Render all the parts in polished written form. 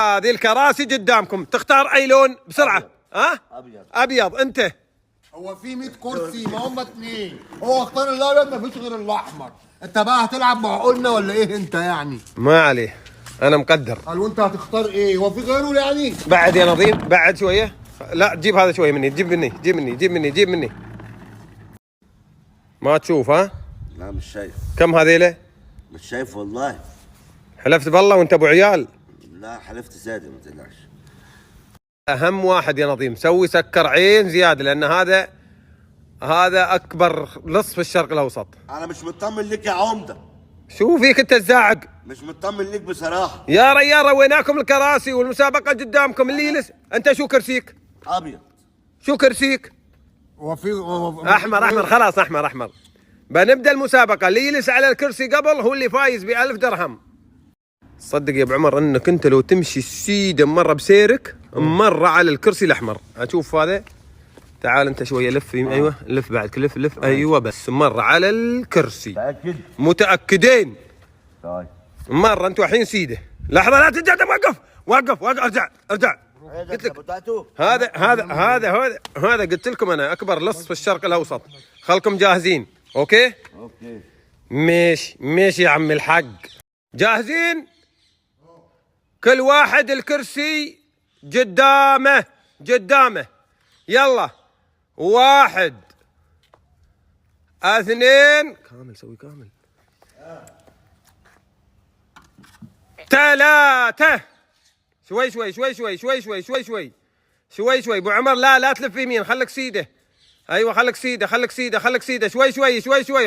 هذه الكراسي قدامكم، تختار اي لون بسرعه. ها؟ ابيض. ابيض. انت هو في 100 كرسي، ما هم اتنين، هو اختار الابيض، ما فيش غير الاحمر. انت بقى هتلعب بعقولنا ولا ايه انت يعني؟ ما عليه، انا مقدر. قال وانت هتختار ايه؟ هو في غيره يعني؟ بعد يا نظيم، بعد شويه. لا جيب هذا شويه مني، جيب مني جيب مني جيب مني جيب مني. ما تشوف؟ ها؟ لا مش شايف. كم هذيله؟ مش شايف والله. حلفت بالله وانت ابو عيال. لا حلفت صادق ما تقلقش. اهم واحد يا نظيم، سوي سكر عين زياده، لان هذا اكبر لص في الشرق الاوسط. انا مش مطمن لك يا عمده. شو فيك انت تزعق؟ مش مطمن لك بصراحه. يا ريال رويناكم الكراسي والمسابقه قدامكم، اللي يلس. انت شو كرسيك؟ ابيض. شو كرسيك؟ هو في احمر. خلاص احمر. بنبدا المسابقه، اللي يجلس على الكرسي قبل هو اللي فايز ب1000 درهم. صدق يا ابو عمر انك انت لو تمشي سيده مره بسيرك مره على الكرسي الاحمر. اشوف هذا. تعال انت شويه لف. ايوه لف بعد، لف. ايوه بس مره على الكرسي. متاكد؟ متاكدين؟ طيب مره. انتوا الحين سيده. لحظه لا ترجع، وقف. ارجع. قلت لك هذا قلت لكم انا اكبر لص في الشرق الاوسط. خلكم جاهزين؟ اوكي ماشي يا عم الحق. جاهزين؟ كل واحد الكرسي قدامه. يلا 1 2 كامل. سوي كامل. 3 شوي ابو عمر. لا تلف يمين، خليك سيده. ايوه خليك سيده. شوي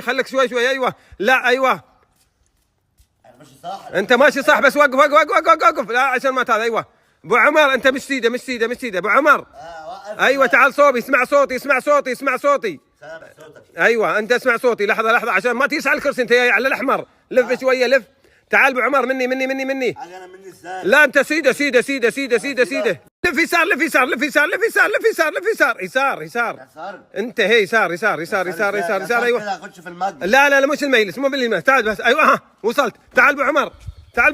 خليك شوي. ايوه لا ايوه ماشي صح. انت ماشي صح، بس وقف. لا عشان ما هذا. ايوه ابو عمر انت مش سيده ابو عمر. ايوه تعال صوبي. اسمع صوتي. سامع صوتك. ايوه انت اسمع صوتي. لحظه عشان ما تيس على الكرسي، انت جاي على الاحمر. لف شويه لف. تعال ابو عمر مني. انا مني ازاي؟ لا انت سيده. لف يسار. يسار. انت هي يسار. ايوه اخش في المجلس. لا مش المجلس، مو بالمجلس. تعال بس. ايوه ها وصلت. تعال ابو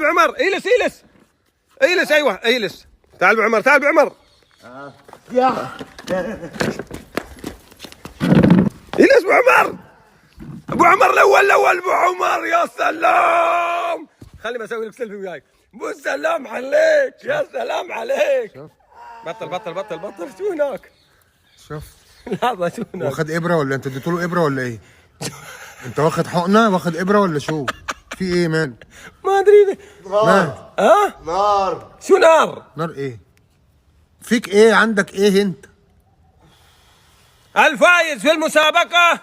عمر. اجلس. ايوه اجلس. تعال ابو عمر. يا اجلس ابو عمر الاول. ابو عمر يا سلام. خليني بسوي لك سيلفي وياك. ابو سلام عليك. يا سلام عليك. بطل. شو هناك؟ شوف لحظه. شو هناك؟ واخد ابره ولا انت اديته له ابره ولا ايه؟ انت واخد حقنه، واخد ابره ولا شو؟ في ايه مان؟ ما ادري. نار. نار. شو نار ايه؟ فيك ايه؟ عندك ايه انت؟ الفايز في المسابقه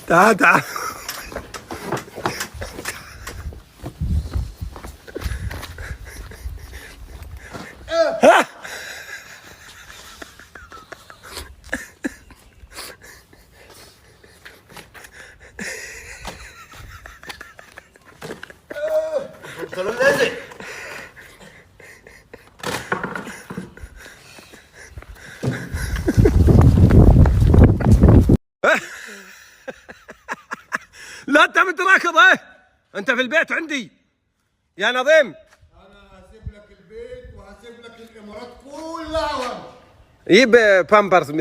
تعال. البنطلون لازق. لا انت متراكض. انت في البيت عندي يا نظيم. انا هسيب لك البيت وهسيب لك الامارات كلها. جيب بامبرز.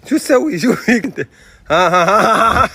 شو تسوي؟ شو فيك انت؟ ها